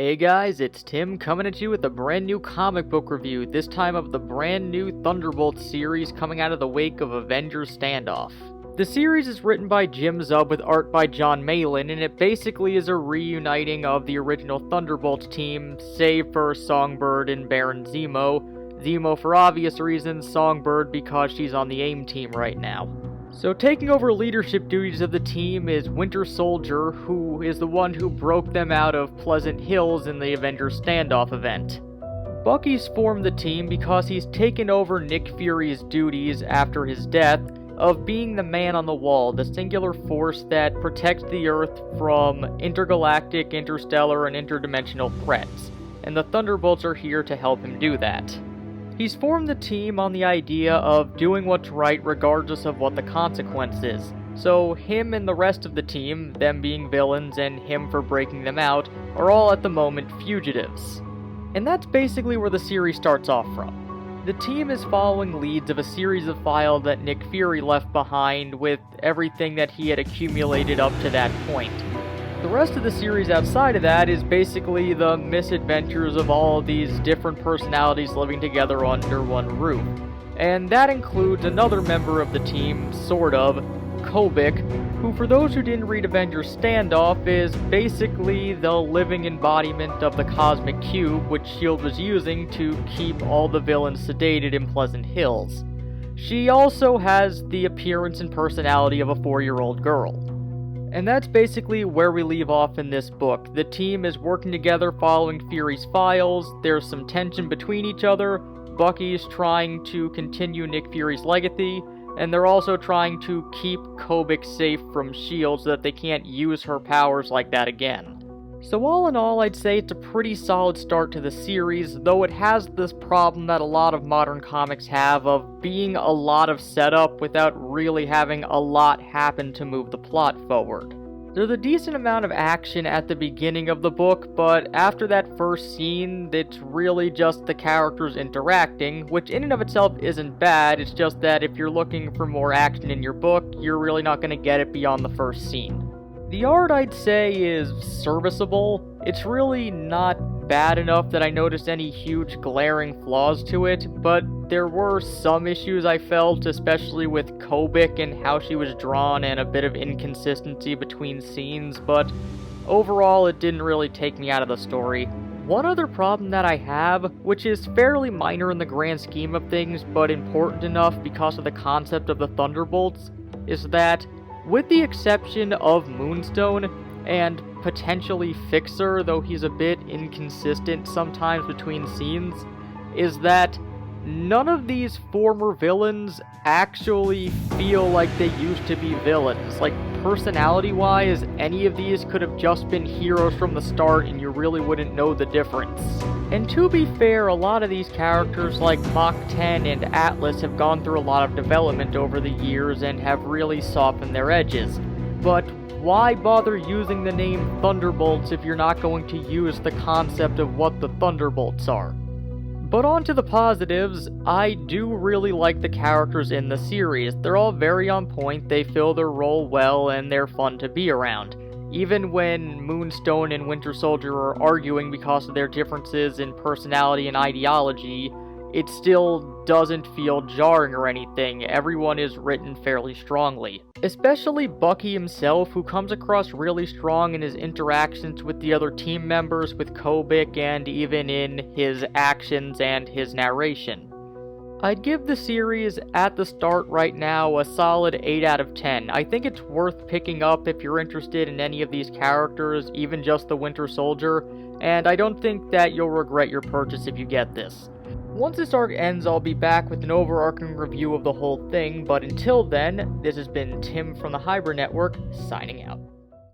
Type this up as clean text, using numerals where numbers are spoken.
Hey guys, it's Tim coming at you with a brand new comic book review, this time of the brand new Thunderbolts series coming out of the wake of Avengers Standoff. The series is written by Jim Zub with art by John Malin, and it basically is a reuniting of the original Thunderbolts team, save for Songbird and Baron Zemo. Zemo for obvious reasons, Songbird because she's on the AIM team right now. So taking over leadership duties of the team is Winter Soldier, who is the one who broke them out of Pleasant Hills in the Avengers Standoff event. Bucky's formed the team because he's taken over Nick Fury's duties after his death of being the man on the wall, the singular force that protects the Earth from intergalactic, interstellar, and interdimensional threats, and the Thunderbolts are here to help him do that. He's formed the team on the idea of doing what's right regardless of what the consequence is. So him and the rest of the team, them being villains and him for breaking them out, are all at the moment fugitives. And that's basically where the series starts off from. The team is following leads of a series of files that Nick Fury left behind with everything that he had accumulated up to that point. The rest of the series outside of that is basically the misadventures of all these different personalities living together under one roof. And that includes another member of the team, sort of, Kobik, who for those who didn't read Avengers Standoff is basically the living embodiment of the Cosmic Cube which S.H.I.E.L.D. was using to keep all the villains sedated in Pleasant Hills. She also has the appearance and personality of a 4-year-old girl. And that's basically where we leave off in this book. The team is working together following Fury's files, there's some tension between each other, Bucky's trying to continue Nick Fury's legacy, and they're also trying to keep Kobik safe from S.H.I.E.L.D. so that they can't use her powers like that again. So all in all, I'd say it's a pretty solid start to the series, though it has this problem that a lot of modern comics have of being a lot of setup without really having a lot happen to move the plot forward. There's a decent amount of action at the beginning of the book, but after that first scene, it's really just the characters interacting, which in and of itself isn't bad, it's just that if you're looking for more action in your book, you're really not going to get it beyond the first scene. The art, I'd say, is serviceable. It's really not bad enough that I noticed any huge glaring flaws to it, but there were some issues I felt, especially with Kobik and how she was drawn and a bit of inconsistency between scenes, but overall it didn't really take me out of the story. One other problem that I have, which is fairly minor in the grand scheme of things, but important enough because of the concept of the Thunderbolts, is that with the exception of Moonstone, and potentially Fixer, though he's a bit inconsistent sometimes between scenes, is that none of these former villains actually feel like they used to be villains. Like, personality-wise, any of these could have just been heroes from the start and you really wouldn't know the difference. And to be fair, a lot of these characters like Mach 10 and Atlas have gone through a lot of development over the years and have really softened their edges. But why bother using the name Thunderbolts if you're not going to use the concept of what the Thunderbolts are? But on to the positives, I do really like the characters in the series. They're all very on point, they fill their role well, and they're fun to be around. Even when Moonstone and Winter Soldier are arguing because of their differences in personality and ideology, it still doesn't feel jarring or anything. Everyone is written fairly strongly. Especially Bucky himself, who comes across really strong in his interactions with the other team members, with Kobik, and even in his actions and his narration. I'd give the series, at the start right now, a solid 8 out of 10. I think it's worth picking up if you're interested in any of these characters, even just the Winter Soldier, and I don't think that you'll regret your purchase if you get this. Once this arc ends, I'll be back with an overarching review of the whole thing, but until then, this has been Tim from the Hybrid Network, signing out.